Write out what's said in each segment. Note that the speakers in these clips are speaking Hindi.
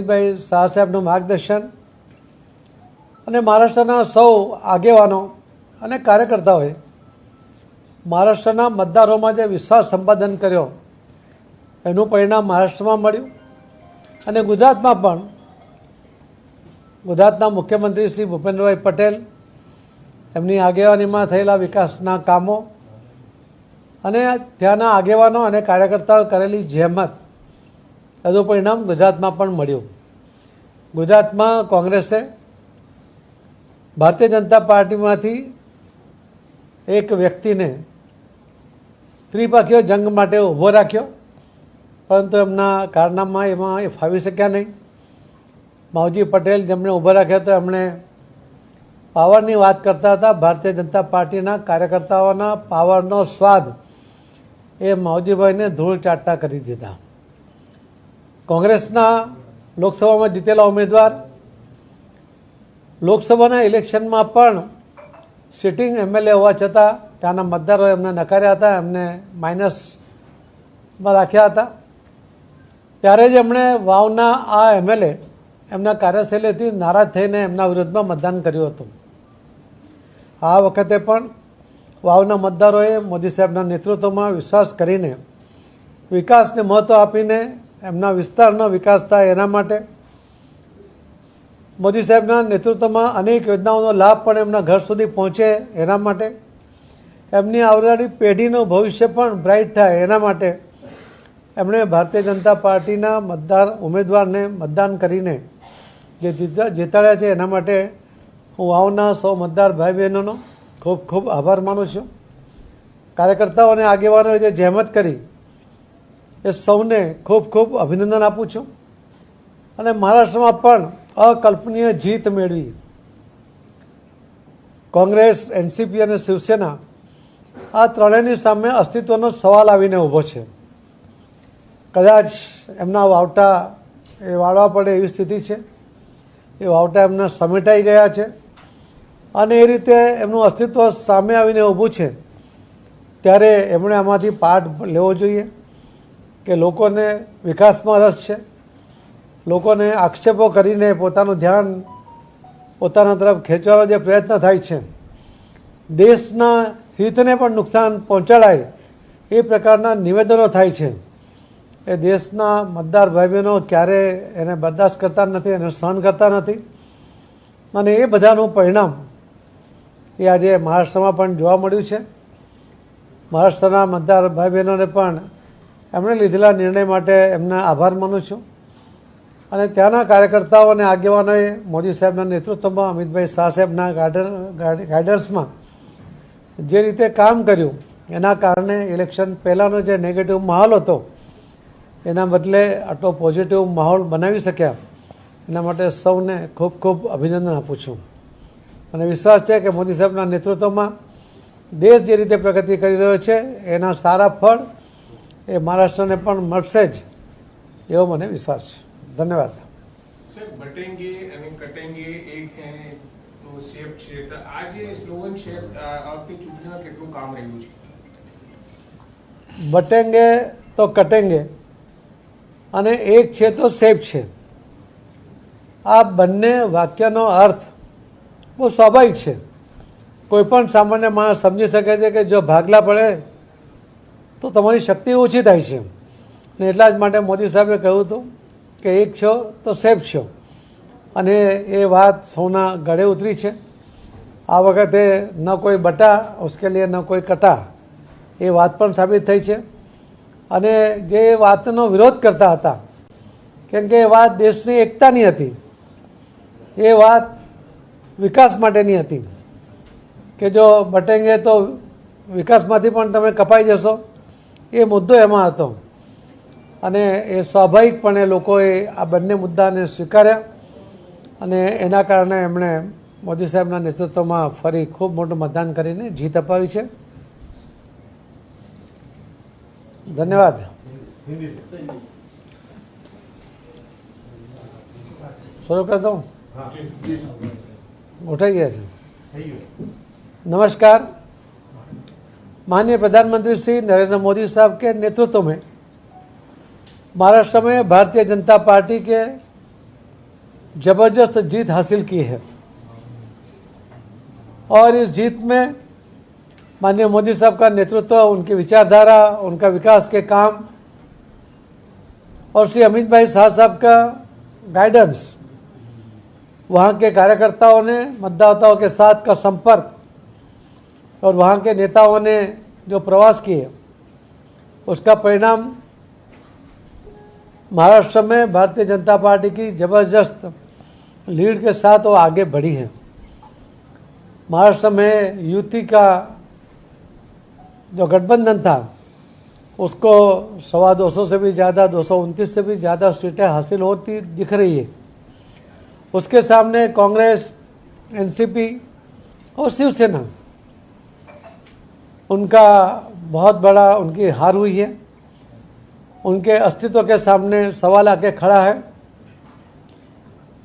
અમિતભાઈ શાહ સાહેબનું માર્ગદર્શન અને મહારાષ્ટ્રના સૌ આગેવાનો અને કાર્યકર્તાઓએ મહારાષ્ટ્રના મતદારોમાં જે વિશ્વાસ સંપાદન કર્યો એનું પરિણામ મહારાષ્ટ્રમાં મળ્યું અને ગુજરાતમાં પણ ગુજરાતના મુખ્યમંત્રી શ્રી ભૂપેન્દ્રભાઈ પટેલ એમની આગેવાનીમાં થયેલા વિકાસના કામો અને ત્યાંના આગેવાનો અને કાર્યકર્તાઓ કરેલી જહેમત એનું પરિણામ ગુજરાતમાં પણ મળ્યું. ગુજરાતમાં કોંગ્રેસે ભારતીય જનતા પાર્ટીમાંથી એક વ્યક્તિને ત્રિપક્ષીય જંગ માટે ઊભો રાખ્યો, પરંતુ એમના કારનામા એમાં એ ફાવી શક્યા નહીં. માવજી પટેલ જેમણે ઊભો રાખ્યો હતો એમણે પાવરની વાત કરતા હતા. ભારતીય જનતા પાર્ટીના કાર્યકર્તાઓના પાવરનો સ્વાદ એ માવજીભાઈને ધૂળ ચાટતા કરી દીધા. કોંગ્રેસના લોકસભામાં જીતેલા ઉમેદવાર લોકસભાના ઇલેક્શનમાં પણ સિટિંગ એમએલએ હોવા છતાં ત્યાંના મતદારોએ એમને નકાર્યા હતા, એમને માઇનસમાં રાખ્યા હતા. ત્યારે જ એમણે વાવના આ એમએલએ એમના કાર્યશૈલીથી નારાજ થઈને એમના વિરુદ્ધમાં મતદાન કર્યું હતું. આ વખતે પણ વાવના મતદારોએ મોદી સાહેબના નેતૃત્વમાં વિશ્વાસ કરીને વિકાસને મહત્ત્વ આપીને એમના વિસ્તારનો વિકાસ થાય એના માટે મોદી સાહેબના નેતૃત્વમાં અનેક યોજનાઓનો લાભ પણ એમના ઘર સુધી પહોંચે એના માટે એમની આવનારી પેઢીનું ભવિષ્ય પણ બ્રાઇટ થાય એના માટે એમણે ભારતીય જનતા પાર્ટીના ઉમેદવારને મતદાન કરીને જે જીતાડ્યા છે એના માટે હું વાવના સૌ મતદાર ભાઈ બહેનોનો ખૂબ ખૂબ આભાર માનું છું. કાર્યકર્તાઓ અને આગેવાનોએ જે જહેમત કરી એ સૌને ખૂબ ખૂબ અભિનંદન આપું છું. અને મહારાષ્ટ્રમાં પણ અકલ્પનીય જીત મેળવી કોંગ્રેસ, એનસીપી અને શિવસેના આ ત્રણેયની સામે અસ્તિત્વનો સવાલ આવીને ઊભો છે. કદાચ એમના વાવટા એ વાળવા પડે એવી સ્થિતિ છે. એ વાવટા એમના સમેટાઈ ગયા છે અને એ રીતે એમનું અસ્તિત્વ સામે આવીને ઊભું છે. ત્યારે એમણે આમાંથી પાઠ લેવો જોઈએ કે લોકોને વિકાસમાં રસ છે, લોકોને આક્ષેપો કરીને પોતાનું ધ્યાન પોતાના તરફ ખેંચવાનો જે પ્રયત્ન થાય છે, દેશના હિતને પણ નુકસાન પહોંચાડાય એ પ્રકારના નિવેદનો થાય છે, એ દેશના મતદાર ભાઈ બહેનો ક્યારે એને બરદાસ્ત કરતા નથી, એને સહન કરતા નથી. અને એ બધાનું પરિણામ એ આજે મહારાષ્ટ્રમાં પણ જોવા મળ્યું છે. મહારાષ્ટ્રના મતદાર ભાઈ બહેનોને પણ એમણે લીધેલા નિર્ણય માટે એમના આભાર માનું છું. અને ત્યાંના કાર્યકર્તાઓ અને આગેવાનોએ મોદી સાહેબના નેતૃત્વમાં અમિતભાઈ શાહ સાહેબના ગાઈડન્સમાં જે રીતે કામ કર્યું એના કારણે ઇલેક્શન પહેલાંનો જે નેગેટિવ માહોલ હતો એના બદલે આટલો પોઝિટિવ માહોલ બનાવી શક્યા. એના માટે સૌને ખૂબ ખૂબ અભિનંદન આપું છું. અને વિશ્વાસ છે કે મોદી સાહેબના નેતૃત્વમાં દેશ જે રીતે પ્રગતિ કરી રહ્યો છે એના સારા ફળ એ મહારાષ્ટ્રને પણ મળશે જ એવો મને વિશ્વાસ છે. ધન્યવાદ. સર, બટેંગે અને કટેંગે એક નો શેપ છે, તો આ જે સ્લોગન છે આ વખતે ચૂંટણીમાં કેટલું કામ રહ્યું છે? બટેંગે તો કટેંગે અને એક છે તો સેફ છે. આ બંને વાક્યનો અર્થ બહુ સ્વાભાવિક છે. કોઈ પણ સામાન્ય માણસ સમજી શકે છે કે જો ભાગલા પડે તો તમારી શક્તિ ઓછી થાય છે. ને એટલા જ માટે મોદી સાહેબે કહ્યું હતું કે એક છો તો સેફ છો. અને એ વાત સૌના ગળે ઉતરી છે. આ વખતે ન કોઈ બટા ઉસકે લીએ ન કોઈ કટા એ વાત પણ સાબિત થઈ છે. અને જે વાતનો વિરોધ કરતા હતા કેમ કે એ વાત દેશની એકતાની હતી, એ વાત વિકાસ માટેની હતી કે જો બટેંગે તો વિકાસમાંથી પણ તમે કપાઈ જશો, એ મુદ્દો એમાં હતો. અને એ સ્વાભાવિકપણે લોકોએ આ બંને મુદ્દાને સ્વીકાર્યા અને એના કારણે એમણે મોદી સાહેબના નેતૃત્વમાં ફરી ખૂબ મોટું મતદાન કરીને જીત અપાવી છે. ધન્યવાદ. शुरू कर दूँ? उठाई गया છે. नमस्कार. माननीय प्रधानमंत्री श्री नरेंद्र मोदी साहब के नेतृत्व में महाराष्ट्र में भारतीय जनता पार्टी के जबरदस्त जीत हासिल की है और इस जीत में माननीय मोदी साहब का नेतृत्व, उनकी विचारधारा, उनका विकास के काम और श्री अमित भाई शाह साहब का गाइडेंस, वहाँ के कार्यकर्ताओं ने मतदाताओं के साथ का संपर्क और वहाँ के नेताओं ने जो प्रवास किए, उसका परिणाम महाराष्ट्र में भारतीय जनता पार्टी की जबरदस्त लीड के साथ वो आगे बढ़ी है। महाराष्ट्र में युति का जो गठबंधन था उसको 225 से भी ज़्यादा, 229 से भी ज़्यादा सीटें हासिल होती दिख रही है। उसके सामने कांग्रेस, एनसीपी और शिवसेना, उनका बहुत बड़ा उनकी हार हुई है। उनके अस्तित्व के सामने सवाल आके खड़ा है।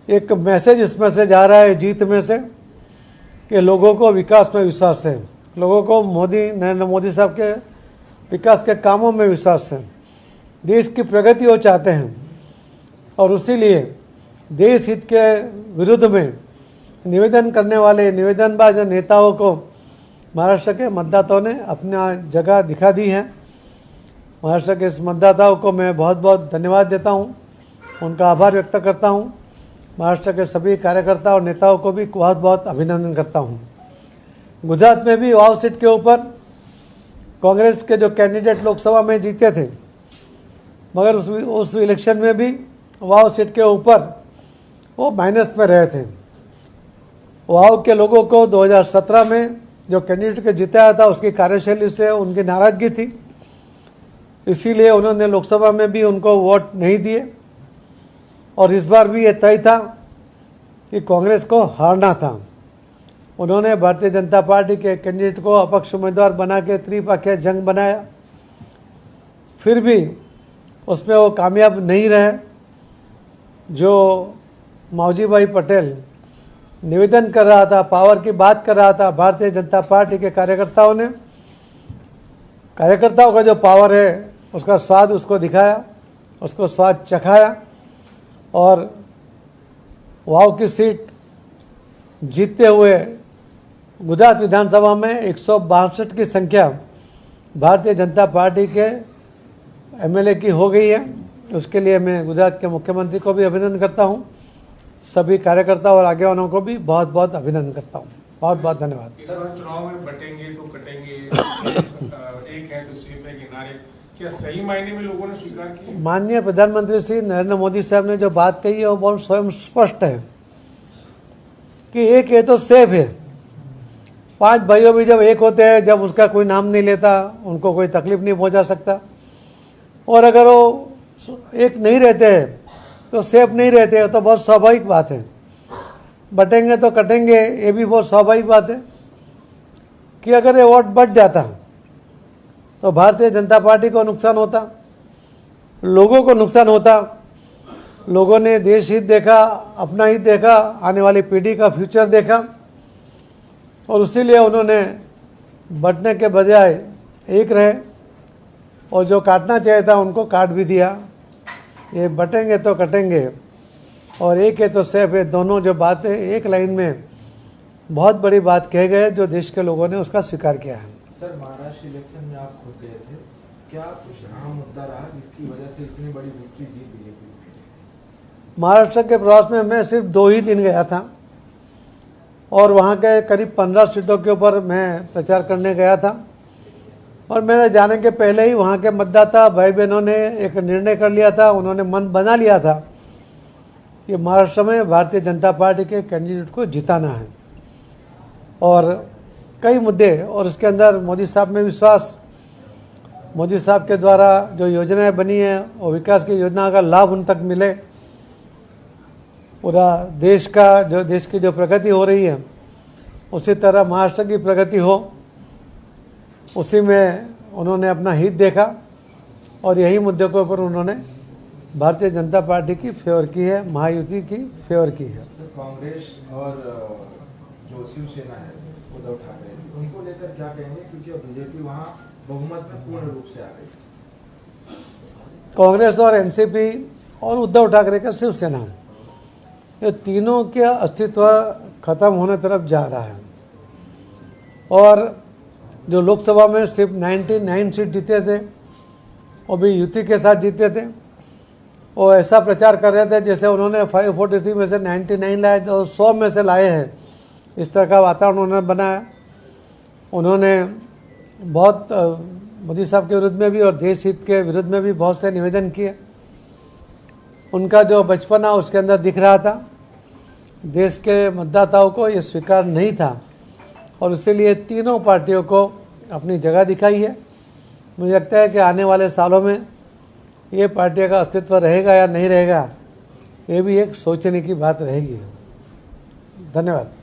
एक मैसेज इसमें से जा रहा है जीत में से कि लोगों को विकास में विश्वास है, लोगों को नरेंद्र मोदी साहब के विकास के कामों में विश्वास है, देश की प्रगति वो चाहते हैं और इसीलिए देश हित के विरुद्ध में निवेदन करने वाले निवेदनबाज नेताओं को महाराष्ट्र के मतदाताओं ने अपना जगह दिखा दी है। महाराष्ट्र के इस मतदाताओं को मैं बहुत बहुत धन्यवाद देता हूँ, उनका आभार व्यक्त करता हूँ। महाराष्ट्र के सभी कार्यकर्ता और नेताओं को भी बहुत बहुत अभिनंदन करता हूँ। गुजरात में भी वाव सीट के ऊपर कांग्रेस के जो कैंडिडेट लोकसभा में जीते थे, मगर उस इलेक्शन में भी वाव सीट के ऊपर वो माइनस में रहे थे। वाव के लोगों को 2017 में जो कैंडिडेट के जिताया था उसकी कार्यशैली से उनकी नाराजगी थी, इसीलिए उन्होंने लोकसभा में भी उनको वोट नहीं दिए और इस बार भी ये तय था कि कांग्रेस को हारना था। उन्होंने भारतीय जनता पार्टी के कैंडिडेट को अपक्ष उम्मीदवार बना के त्रिपक्षीय जंग बनाया, फिर भी उसमें वो कामयाब नहीं रहे। जो मौजी भाई पटेल निवेदन कर रहा था, पावर की बात कर रहा था, भारतीय जनता पार्टी के कार्यकर्ताओं ने, कार्यकर्ताओं का जो पावर है उसका स्वाद उसको दिखाया, उसको स्वाद चखाया और वाव की सीट जीतते हुए गुजरात विधानसभा में 162 की संख्या भारतीय जनता पार्टी के एमएलए की हो गई है। उसके लिए मैं गुजरात के मुख्यमंत्री को भी अभिनंदन करता हूं, सभी कार्यकर्ता और आगेवानों को भी बहुत बहुत अभिनंदन करता हूं। बहुत बहुत धन्यवाद। इस बार चुनाव में बटेंगे तो कटेंगे, एक है तो सेफ है किनारे, क्या सही मायने में लोगों ने स्वीकार किया? माननीय प्रधानमंत्री श्री नरेंद्र मोदी साहब ने जो बात कही है वो बहुत स्वयं स्पष्ट है कि एक है तो सेफ है। 5 भाइयों भी जब एक होते हैं, जब उसका कोई नाम नहीं लेता, उनको कोई तकलीफ नहीं पहुंचा सकता, और अगर वो एक नहीं रहते हैं तो सेफ नहीं रहते हैं, तो बहुत स्वाभाविक बात है। बटेंगे तो कटेंगे, ये भी बहुत स्वाभाविक बात है कि अगर ये वोट बट जाता तो भारतीय जनता पार्टी को नुकसान होता, लोगों को नुकसान होता। लोगों ने देश हित देखा, अपना हित देखा, आने वाली पीढ़ी का फ्यूचर देखा और इसीलिए उन्होंने बटने के बजाय एक रहे और जो काटना चाहिए था उनको काट भी दिया। ये बटेंगे तो कटेंगे और एक है तो सेफ है, दोनों जो बातें एक लाइन में बहुत बड़ी बात कह गए जो देश के लोगों ने उसका स्वीकार किया है। सर, महाराष्ट्र इलेक्शन में आप खुद गए थे, क्या कुछ अहम मुद्दा रहा जिसकी वजह से इतनी बड़ी विक्ट्री जीत बीजेपी? महाराष्ट्र के प्रवास में मैं सिर्फ 2 ही दिन गया था और वहाँ के करीब 15 सीटों के ऊपर मैं प्रचार करने गया था और मेरे जाने के पहले ही वहाँ के मतदाता भाई बहनों ने एक निर्णय कर लिया था, उन्होंने मन बना लिया था कि महाराष्ट्र में भारतीय जनता पार्टी के कैंडिडेट को जिताना है और कई मुद्दे, और उसके अंदर मोदी साहब में विश्वास, मोदी साहब के द्वारा जो योजनाएं बनी हैं वो विकास की योजना का लाभ उन तक मिले, पूरा देश की जो प्रगति हो रही है उसी तरह महाराष्ट्र की प्रगति हो, उसी में उन्होंने अपना हित देखा और यही मुद्दे के ऊपर उन्होंने भारतीय जनता पार्टी की फेवर की है, महायुति की फेवर की है। कांग्रेस और जो शिवसेना है उद्धव ठाकरे, उनको लेकर क्या कहेंगे, क्योंकि अब बीजेपी वहाँ बहुमत में पूर्ण रूप से आ गई? कांग्रेस और एनसीपी और उद्धव ठाकरे का शिवसेना, ये तीनों के अस्तित्व खत्म होने तरफ जा रहा है। और जो लोकसभा में सिर्फ 99 सीट जीते थे वो भी युति के साथ जीते थे। वो ऐसा प्रचार कर रहे थे जैसे उन्होंने 543 में से 99 लाए तो 100 में से लाए हैं। इस तरह का वातावरण उन्होंने बनाया। उन्होंने बहुत मोदी साहब के विरुद्ध में भी और देश हित के विरुद्ध में भी बहुत से निवेदन किए। उनका जो बचपना उसके अंदर दिख रहा था। देश के मतदाताओं को ये स्वीकार नहीं था और इसीलिए तीनों पार्टियों को अपनी जगह दिखाई है। मुझे लगता है कि आने वाले सालों में ये पार्टियों का अस्तित्व रहेगा या नहीं रहेगा, ये भी एक सोचने की बात रहेगी। धन्यवाद।